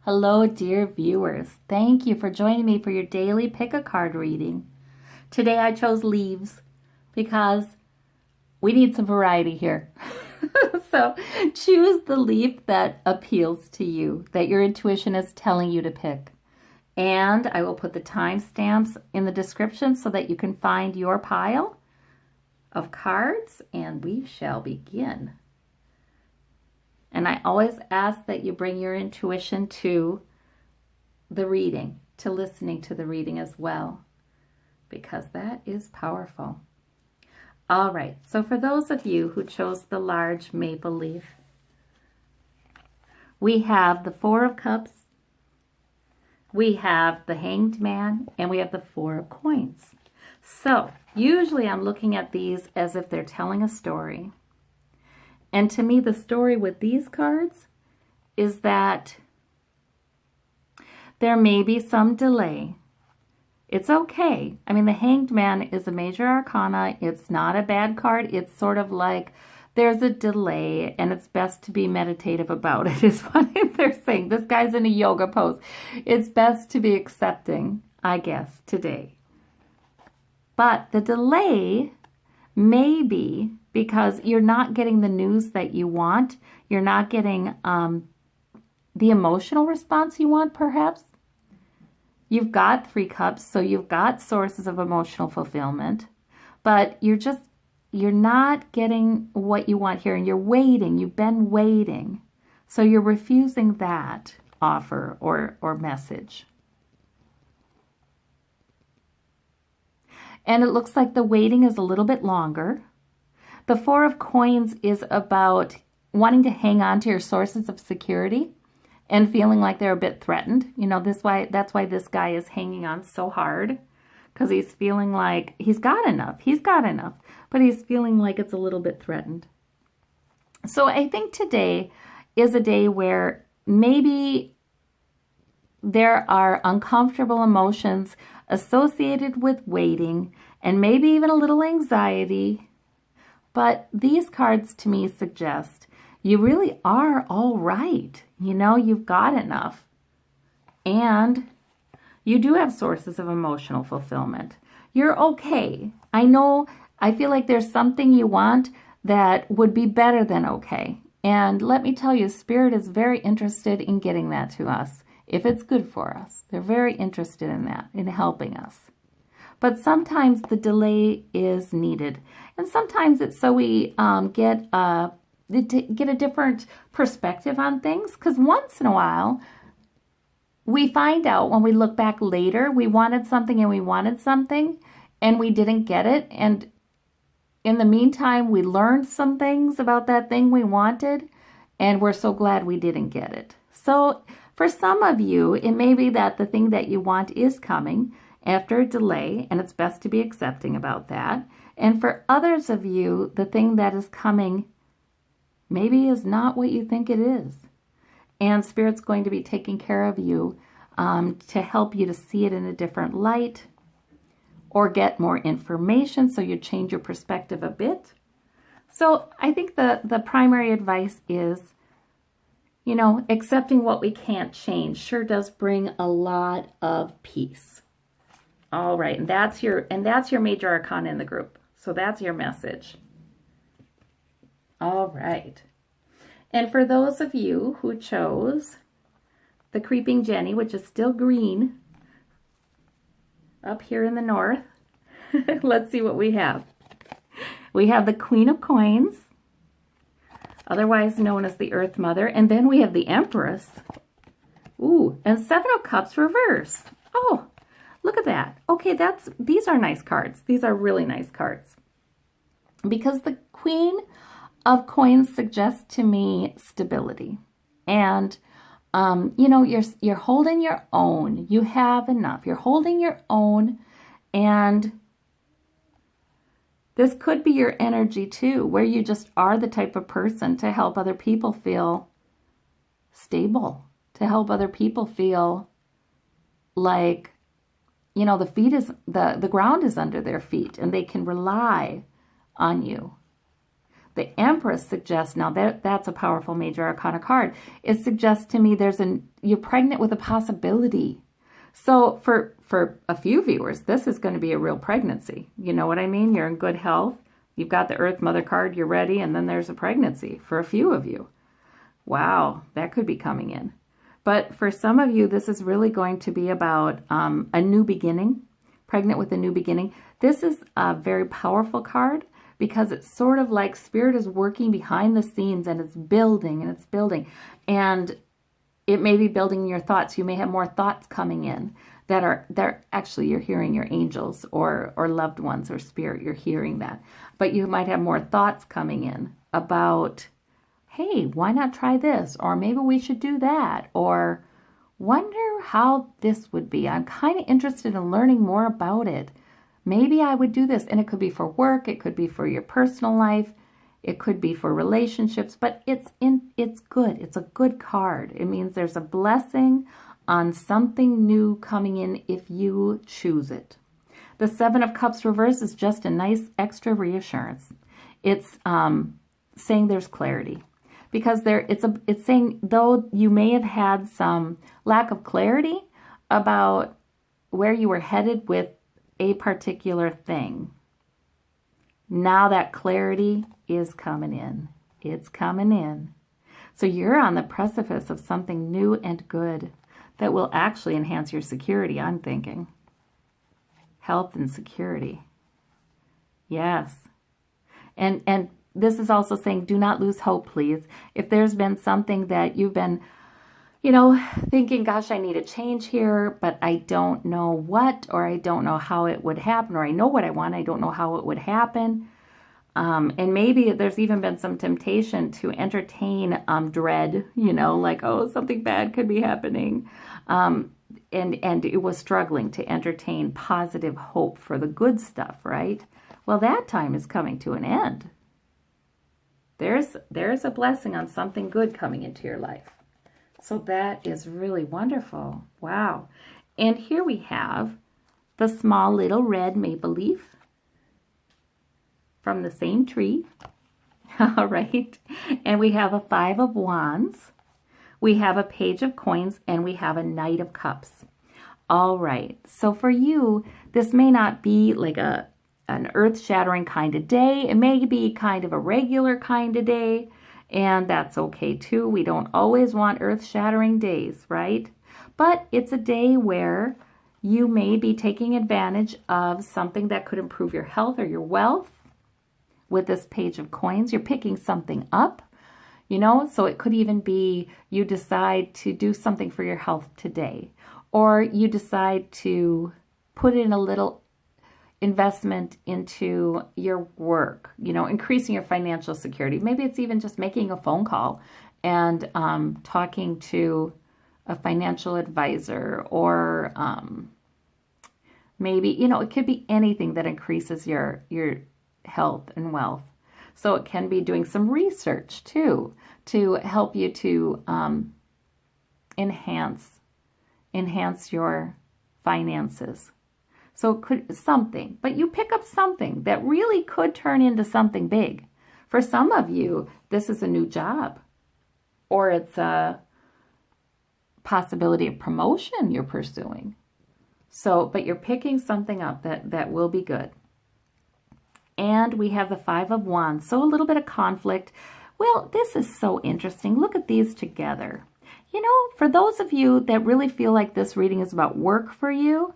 Hello, dear viewers. Thank you for joining me for your daily pick-a-card reading. Today I chose leaves because we need some variety here. So choose the leaf that appeals to you, that your intuition is telling you to pick. And I will put the timestamps in the description so that you can find your pile of cards, and we shall begin. And I always ask that you bring your intuition to the reading, to listening to the reading as well, because that is powerful. All right, so for those of you who chose the large maple leaf, we have the Four of Cups, we have the Hanged Man, and we have the Four of Coins. So usually I'm looking at these as if they're telling a story. And to me, the story with these cards is that there may be some delay. It's okay. I mean, the Hanged Man is a major arcana. It's not a bad card. It's sort of like there's a delay and it's best to be meditative about it, is what they're saying. This guy's in a yoga pose. It's best to be accepting, I guess, today. But the delay may be because you're not getting the news that you want. You're not getting the emotional response you want, perhaps. You've got 3 cups, so you've got sources of emotional fulfillment, but you're not getting what you want here, and you're waiting. You've been waiting. So you're refusing that offer or message. And it looks like the waiting is a little bit longer. The Four of Coins is about wanting to hang on to your sources of security and feeling like they're a bit threatened. You know, that's why this guy is hanging on so hard, because he's feeling like he's got enough, but he's feeling like it's a little bit threatened. So I think today is a day where maybe there are uncomfortable emotions associated with waiting and maybe even a little anxiety. But these cards to me suggest you really are all right. You know, you've got enough. And you do have sources of emotional fulfillment. You're okay. I feel like there's something you want that would be better than okay. And let me tell you, Spirit is very interested in getting that to us. If it's good for us, they're very interested in that, in helping us. But sometimes the delay is needed. And sometimes it's so we get a different perspective on things. Because once in a while, we find out when we look back later, we wanted something and we didn't get it. And in the meantime, we learned some things about that thing we wanted, and we're so glad we didn't get it. So for some of you, it may be that the thing that you want is coming after a delay, and it's best to be accepting about that. And for others of you, the thing that is coming maybe is not what you think it is. And Spirit's going to be taking care of you to help you to see it in a different light or get more information so you change your perspective a bit. So I think the primary advice is, you know, accepting what we can't change sure does bring a lot of peace. All right, and that's your major arcana in the group. So that's your message. All right. And for those of you who chose the Creeping Jenny, which is still green, up here in the north, let's see what we have. We have the Queen of Coins, otherwise known as the Earth Mother. And then we have the Empress. Ooh, and Seven of Cups reversed. Oh, look at that. Okay, these are nice cards. These are really nice cards. Because the Queen of Coins suggests to me stability. And, you know, you're holding your own. You have enough. You're holding your own. And this could be your energy too, where you just are the type of person to help other people feel stable, to help other people feel like, you know, the ground is under their feet and they can rely on you. The Empress suggests, now that's a powerful major arcana card. It suggests to me you're pregnant with a possibility. So for a few viewers, this is going to be a real pregnancy. You know what I mean? You're in good health. You've got the Earth Mother card, you're ready, and then there's a pregnancy for a few of you. Wow, that could be coming in. But for some of you, this is really going to be about a new beginning, pregnant with a new beginning. This is a very powerful card because it's sort of like Spirit is working behind the scenes and it's building and it's building. And it may be building your thoughts. You may have more thoughts coming in that actually you're hearing your angels or loved ones or Spirit. You're hearing that. But you might have more thoughts coming in about, hey, why not try this? Or maybe we should do that. Or wonder how this would be. I'm kind of interested in learning more about it. Maybe I would do this. And it could be for work. It could be for your personal life. It could be for relationships. But it's good. It's a good card. It means there's a blessing on something new coming in if you choose it. The Seven of Cups reverse is just a nice extra reassurance. It's saying there's clarity. Because it's saying, though you may have had some lack of clarity about where you were headed with a particular thing, now that clarity is coming in. It's coming in. So you're on the precipice of something new and good that will actually enhance your security, I'm thinking. Health and security. Yes. And this is also saying, do not lose hope, please. If there's been something that you've been, thinking, gosh, I need a change here, but I don't know what, or I don't know how it would happen, or I know what I want, I don't know how it would happen. And maybe there's even been some temptation to entertain dread, like, oh, something bad could be happening. And it was struggling to entertain positive hope for the good stuff, right? Well, that time is coming to an end. There's a blessing on something good coming into your life. So that is really wonderful. Wow. And here we have the small little red maple leaf from the same tree. All right. And we have a 5 of Wands. We have a Page of Coins, and we have a Knight of Cups. All right. So for you, this may not be like an earth-shattering kind of day. It may be kind of a regular kind of day, and that's okay too. We don't always want earth-shattering days, right? But it's a day where you may be taking advantage of something that could improve your health or your wealth. With this Page of Coins, you're picking something up, so it could even be you decide to do something for your health today, or you decide to put in a little investment into your work, increasing your financial security. Maybe it's even just making a phone call and talking to a financial advisor, or maybe, it could be anything that increases your health and wealth. So it can be doing some research too to help you to enhance your finances. So it could something, but you pick up something that really could turn into something big. For some of you, this is a new job, or it's a possibility of promotion you're pursuing. So, but you're picking something up that will be good. And we have the 5 of Wands, so a little bit of conflict. Well, this is so interesting. Look at these together. For those of you that really feel like this reading is about work for you,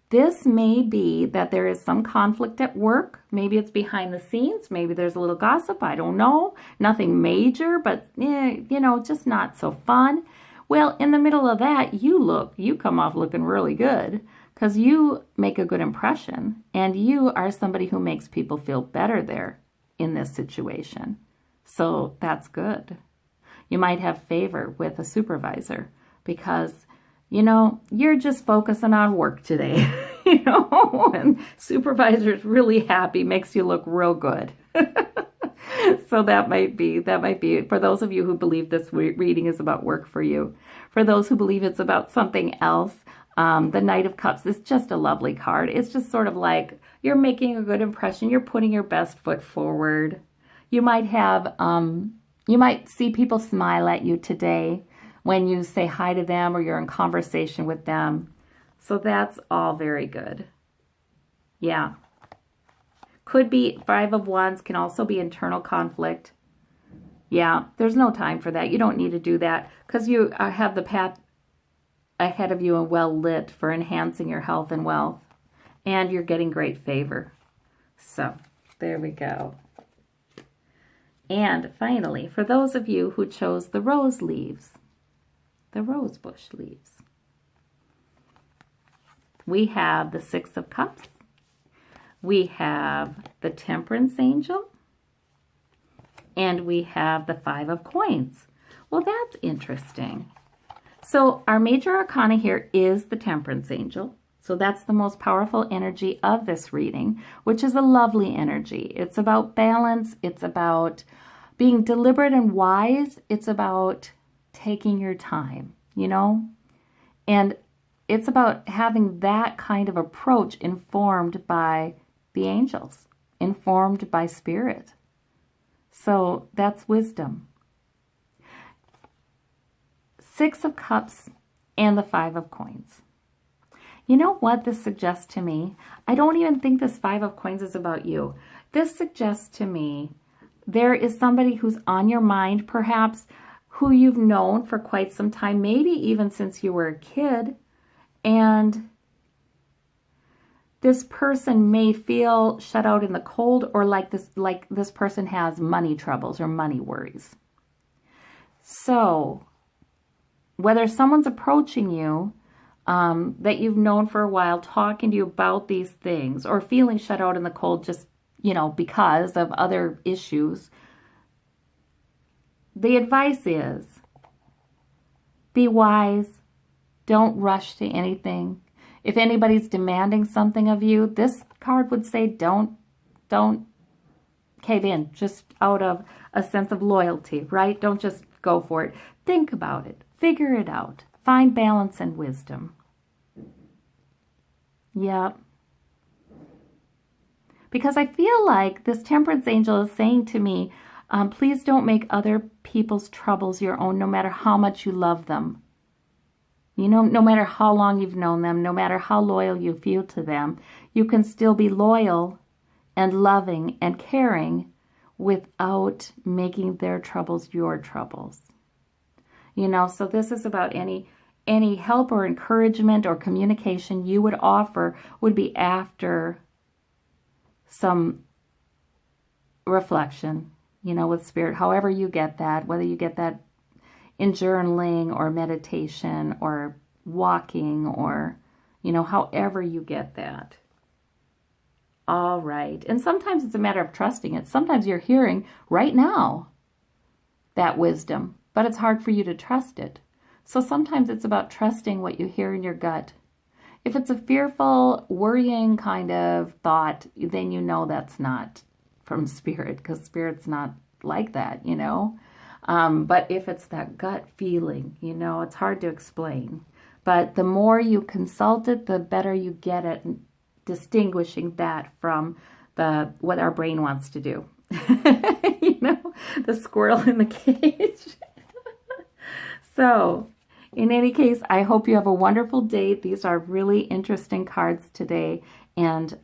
this may be that there is some conflict at work. Maybe it's behind the scenes. Maybe there's a little gossip. I don't know. Nothing major, but, just not so fun. Well, in the middle of that, you come off looking really good because you make a good impression and you are somebody who makes people feel better there in this situation. So that's good. You might have favor with a supervisor because you're just focusing on work today, and supervisor's really happy, makes you look real good. So that might be for those of you who believe this reading is about work for you. For those who believe it's about something else, the Knight of Cups is just a lovely card. It's just sort of like you're making a good impression. You're putting your best foot forward. You might have, you might see people smile at you today when you say hi to them or you're in conversation with them. So that's all very good. Yeah. Could be 5 of Wands, can also be internal conflict. Yeah, there's no time for that. You don't need to do that because you have the path ahead of you and well lit for enhancing your health and wealth. And you're getting great favor. So, there we go. And finally, for those of you who chose the rose leaves, the rose bush leaves, we have the 6 of Cups. We have the Temperance Angel. And we have the 5 of Coins. Well, that's interesting. So our major arcana here is the Temperance Angel. So that's the most powerful energy of this reading, which is a lovely energy. It's about balance. It's about being deliberate and wise. It's about taking your time, you know? And it's about having that kind of approach informed by the angels, informed by spirit. So that's wisdom. 6 of Cups and the 5 of Coins. You know what this suggests to me? I don't even think this 5 of Coins is about you. This suggests to me there is somebody who's on your mind, perhaps, who you've known for quite some time, maybe even since you were a kid, and this person may feel shut out in the cold, or like this person has money troubles or money worries. So whether someone's approaching you that you've known for a while, talking to you about these things, or feeling shut out in the cold just, you know, because of other issues, the advice is be wise. Don't rush to anything. If anybody's demanding something of you, this card would say don't cave in, just out of a sense of loyalty, right? Don't just go for it. Think about it. Figure it out. Find balance and wisdom. Yep. Because I feel like this Temperance Angel is saying to me, please don't make other people's troubles your own, no matter how much you love them. You know, no matter how long you've known them, no matter how loyal you feel to them, you can still be loyal and loving and caring without making their troubles your troubles. You know, so this is about any help or encouragement or communication you would offer would be after some reflection, you know, with spirit, however you get that, whether you get that in journaling or meditation or walking or, you know, however you get that. All right. And sometimes it's a matter of trusting it. Sometimes you're hearing right now that wisdom, but it's hard for you to trust it. So sometimes it's about trusting what you hear in your gut. If it's a fearful, worrying kind of thought, then you know that's not from spirit, because spirit's not like that, you know. But if it's that gut feeling, you know, it's hard to explain. But the more you consult it, the better you get at distinguishing that from what our brain wants to do. You know, the squirrel in the cage. So, in any case, I hope you have a wonderful day. These are really interesting cards today. And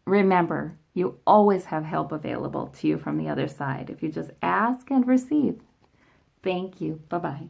remember, you always have help available to you from the other side if you just ask and receive. Thank you. Bye-bye.